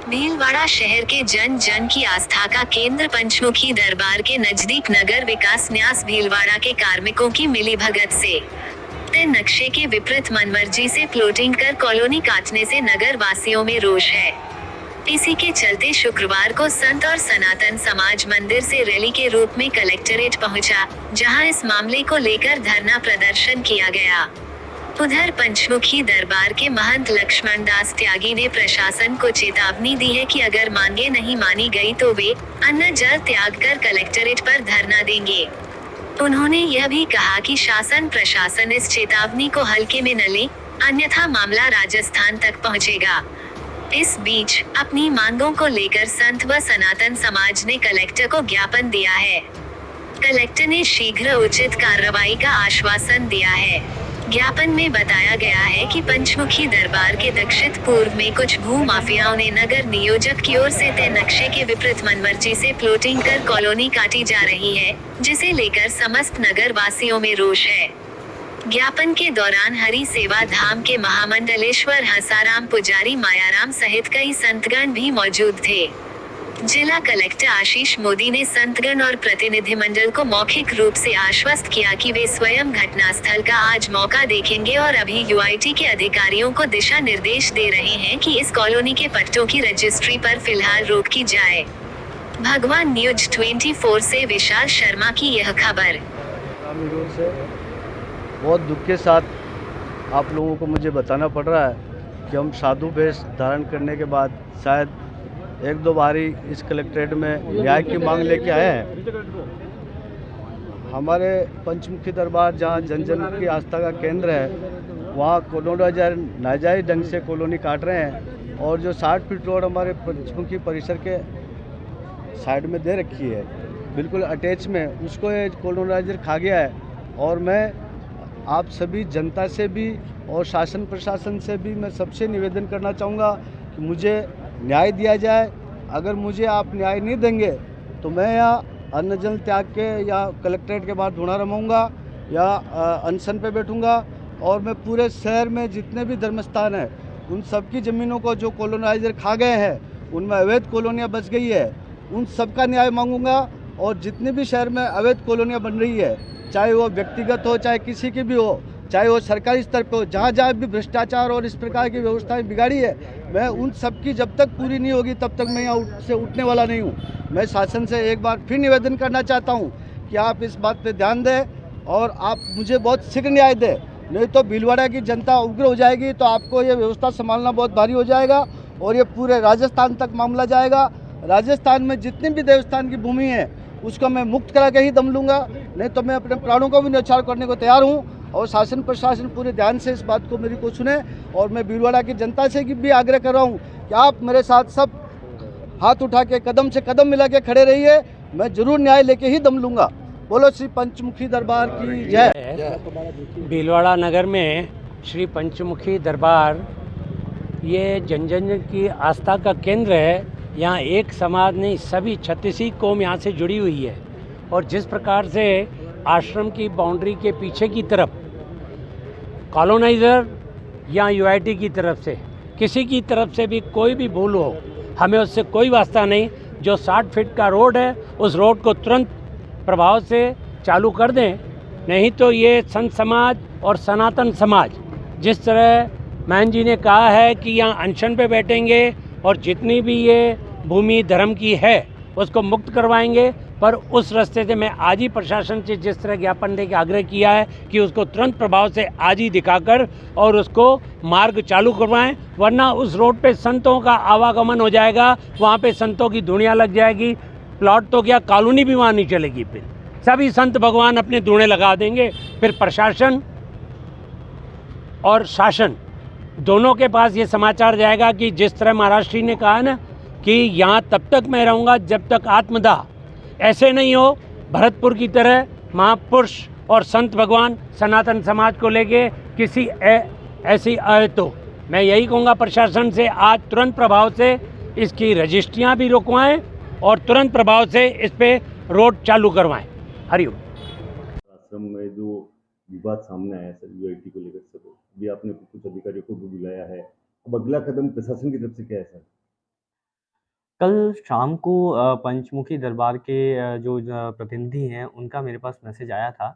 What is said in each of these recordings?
भीलवाड़ा शहर के जन जन की आस्था का केंद्र पंचमुखी दरबार के नजदीक नगर विकास न्यास भीलवाड़ा के कार्मिकों की मिलीभगत से तय नक्शे के विपरीत मनमर्जी से प्लॉटिंग कर कॉलोनी काटने से नगर वासियों में रोष है। इसी के चलते शुक्रवार को संत और सनातन समाज मंदिर से रैली के रूप में कलेक्टरेट पहुंचा, जहां इस मामले को लेकर धरना प्रदर्शन किया गया। उधर पंचमुखी दरबार के महंत लक्ष्मण दास त्यागी ने प्रशासन को चेतावनी दी है कि अगर मांगे नहीं मानी गई तो वे अन्न जल त्याग कर कलेक्टरेट पर धरना देंगे। उन्होंने यह भी कहा कि शासन प्रशासन इस चेतावनी को हल्के में न ले, अन्यथा मामला राजस्थान तक पहुंचेगा। इस बीच अपनी मांगों को लेकर संत व सनातन समाज ने कलेक्टर को ज्ञापन दिया है। कलेक्टर ने शीघ्र उचित कार्रवाई का आश्वासन दिया है। ज्ञापन में बताया गया है कि पंचमुखी दरबार के दक्षिण पूर्व में कुछ भू माफियाओं ने नगर नियोजक की ओर से तय नक्शे के विपरीत मनमर्जी से प्लॉटिंग कर कॉलोनी काटी जा रही है, जिसे लेकर समस्त नगर वासियों में रोष है। ज्ञापन के दौरान हरि सेवा धाम के महामंडलेश्वर हंसाराम पुजारी मायाराम सहित कई संतगण भी मौजूद थे। जिला कलेक्टर आशीष मोदी ने संतगण और प्रतिनिधिमंडल को मौखिक रूप से आश्वस्त किया कि वे स्वयं घटनास्थल का आज मौका देखेंगे और अभी यूआईटी के अधिकारियों को दिशा निर्देश दे रहे हैं कि इस कॉलोनी के पट्टों की रजिस्ट्री पर फिलहाल रोक की जाए। भगवान न्यूज 24 से विशाल शर्मा की यह खबर। बहुत दुख के साथ आप लोगों को मुझे बताना पड़ रहा है कि हम साधु वेश धारण करने के बाद शायद एक दो बारी इस कलेक्ट्रेट में न्याय की मांग लेके आए हैं। हमारे पंचमुखी दरबार जहां जन जन की आस्था का केंद्र है, वहां कॉलोनाइजर नाजायज ढंग से कॉलोनी काट रहे हैं और जो 60 फीट रोड हमारे पंचमुखी परिसर के साइड में दे रखी है, बिल्कुल अटैच में, उसको ये कॉलोनाइजर खा गया है। और मैं आप सभी जनता से भी और शासन प्रशासन से भी मैं सबसे निवेदन करना चाहूँगा कि मुझे न्याय दिया जाए। अगर मुझे आप न्याय नहीं देंगे तो मैं यहाँ अन्न जल त्याग के या कलेक्ट्रेट के बाहर ढूंढा रमाऊँगा या अनशन पे बैठूँगा। और मैं पूरे शहर में जितने भी धर्मस्थान हैं उन सबकी ज़मीनों को जो कॉलोनाइजर खा गए हैं, उनमें अवैध कॉलोनियाँ बच गई है, उन सबका न्याय मांगूंगा। और जितने भी शहर में अवैध कॉलोनियाँ बन रही है, चाहे वो व्यक्तिगत हो चाहे किसी की भी हो, चाहे वो सरकारी स्तर पर हो, जहाँ जहाँ भी भ्रष्टाचार और इस प्रकार की व्यवस्थाएं बिगाड़ी है, मैं उन सब की जब तक पूरी नहीं होगी तब तक मैं यहाँ से उठने वाला नहीं हूँ। मैं शासन से एक बार फिर निवेदन करना चाहता हूँ कि आप इस बात पे ध्यान दें और आप मुझे बहुत शीघ्र न्याय दें, नहीं तो भीलवाड़ा की जनता उग्र हो जाएगी। तो आपको ये व्यवस्था संभालना बहुत भारी हो जाएगा और ये पूरे राजस्थान तक मामला जाएगा। राजस्थान में जितनी भी देवस्थान की भूमि है उसको मैं मुक्त करा के ही दम लूँगा, नहीं तो मैं अपने प्राणों को भी न्यौछावर करने को तैयार हूँ। और शासन प्रशासन पूरे ध्यान से इस बात को मेरी को सुने। और मैं भीलवाड़ा की जनता से भी आग्रह कर रहा हूँ कि आप मेरे साथ सब हाथ उठा के कदम से कदम मिला के खड़े रहिए, मैं जरूर न्याय लेके ही दम लूँगा। बोलो श्री पंचमुखी दरबार की जय। भीलवाड़ा नगर में श्री पंचमुखी दरबार ये जन जन की आस्था का केंद्र है। यहाँ एक समाज नहीं, सभी 36 कौम यहाँ से जुड़ी हुई है। और जिस प्रकार से आश्रम की बाउंड्री के पीछे की तरफ कॉलोनाइज़र या यूआईटी की तरफ से किसी की तरफ से भी कोई भी भूल हो, हमें उससे कोई वास्ता नहीं। जो 60 फीट का रोड है उस रोड को तुरंत प्रभाव से चालू कर दें, नहीं तो ये संत समाज और सनातन समाज जिस तरह महन जी ने कहा है कि यहाँ अनशन पे बैठेंगे और जितनी भी ये भूमि धर्म की है उसको मुक्त करवाएंगे। पर उस रास्ते से मैं आज ही प्रशासन से जिस तरह ज्ञापन दे के आग्रह किया है कि उसको तुरंत प्रभाव से आज ही दिखाकर और उसको मार्ग चालू करवाएं, वरना उस रोड पे संतों का आवागमन हो जाएगा, वहाँ पे संतों की धुनिया लग जाएगी। प्लॉट तो क्या, कॉलोनी भी वहाँ नहीं चलेगी। फिर सभी संत भगवान अपने धुने लगा देंगे। फिर प्रशासन और शासन दोनों के पास ये समाचार जाएगा कि जिस तरह महाराष्ट्र ने कहा है ना कि यहाँ तब तक मैं रहूँगा जब तक आत्मदाह, ऐसे नहीं हो भरतपुर की तरह महापुरुष और संत भगवान सनातन समाज को लेके किसी ऐसी आए तो मैं यही कहूँगा प्रशासन से आज तुरंत प्रभाव से इसकी रजिस्ट्रियाँ भी रुकवाएं और तुरंत प्रभाव से इस पे रोड चालू करवाएं। हरिओम। आश्रम में जो विवाद सामने आया सर यूआईटी को लेकर, सर भी आपने कुछ अधिकारियों को भी बुलाया है, अब अगला कदम प्रशासन की तरफ से क्या है सर? कल शाम को पंचमुखी दरबार के जो प्रतिनिधि हैं उनका मेरे पास मैसेज आया था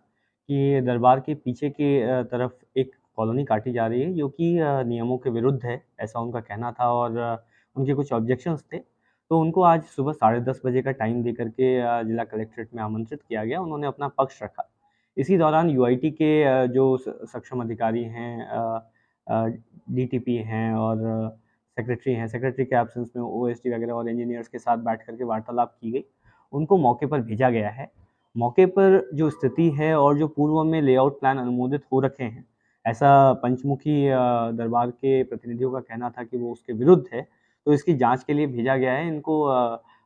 कि दरबार के पीछे के तरफ एक कॉलोनी काटी जा रही है जो कि नियमों के विरुद्ध है, ऐसा उनका कहना था और उनके कुछ ऑब्जेक्शंस थे। तो उनको आज सुबह 10:30 बजे का टाइम दे कर के जिला कलेक्ट्रेट में आमंत्रित किया गया, उन्होंने अपना पक्ष रखा। इसी दौरान यूआईटी के जो सक्षम अधिकारी हैं, डीटीपी हैं और सेक्रेटरी हैं, सेक्रेटरी के एब्सेंस में ओएसडी वगैरह और इंजीनियर्स के साथ बैठ कर के वार्तालाप की गई। उनको मौके पर भेजा गया है। मौके पर जो स्थिति है और जो पूर्व में लेआउट प्लान अनुमोदित हो रखे हैं, ऐसा पंचमुखी दरबार के प्रतिनिधियों का कहना था कि वो उसके विरुद्ध है, तो इसकी जाँच के लिए भेजा गया है। इनको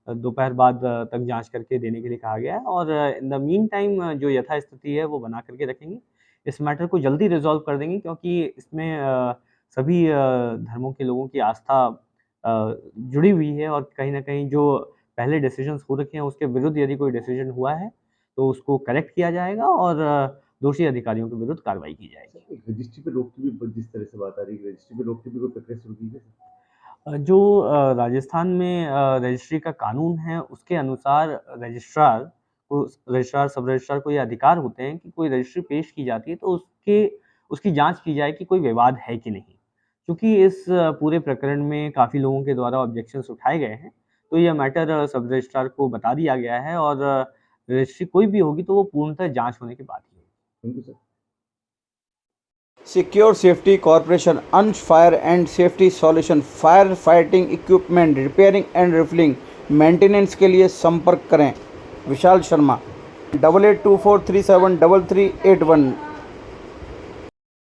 दोपहर बाद तक जाँच करके देने के लिए कहा गया है और इन द मीन टाइम जो यथास्थिति है वो बना करके रखेंगे। इस मैटर को जल्दी रिज़ॉल्व कर देंगे क्योंकि इसमें सभी धर्मों के लोगों की आस्था जुड़ी हुई है और कहीं न कहीं जो पहले डिसीजंस हो रखे हैं उसके विरुद्ध यदि कोई डिसीजन हुआ है, तो उसको करेक्ट किया जाएगा और दोषी अधिकारियों के विरुद्ध कार्रवाई की जाएगी। एक रजिस्ट्री पे रोक की भी जिस तरह से बात आ रही है, रजिस्ट्री पे रोक की भी कोई प्रक्रिया शुरू की है? जो राजस्थान में रजिस्ट्री का कानून है उसके अनुसार रजिस्ट्रार, सब रजिस्ट्रार को ये अधिकार होते हैं कि कोई रजिस्ट्री पेश की जाती है तो उसकी जाँच की जाए कि कोई विवाद है कि नहीं। चूँकि इस पूरे प्रकरण में काफ़ी लोगों के द्वारा ऑब्जेक्शंस उठाए गए हैं, तो यह मैटर सब रजिस्ट्रार को बता दिया गया है और रजिस्ट्री कोई भी होगी तो वो पूर्णतः जाँच होने के बाद ही होगी। Thank you sir. Secure safety corporation, Ansh fire and safety solution, fire fighting equipment, repairing and refilling, maintenance के लिए संपर्क करें विशाल शर्मा 8824373381।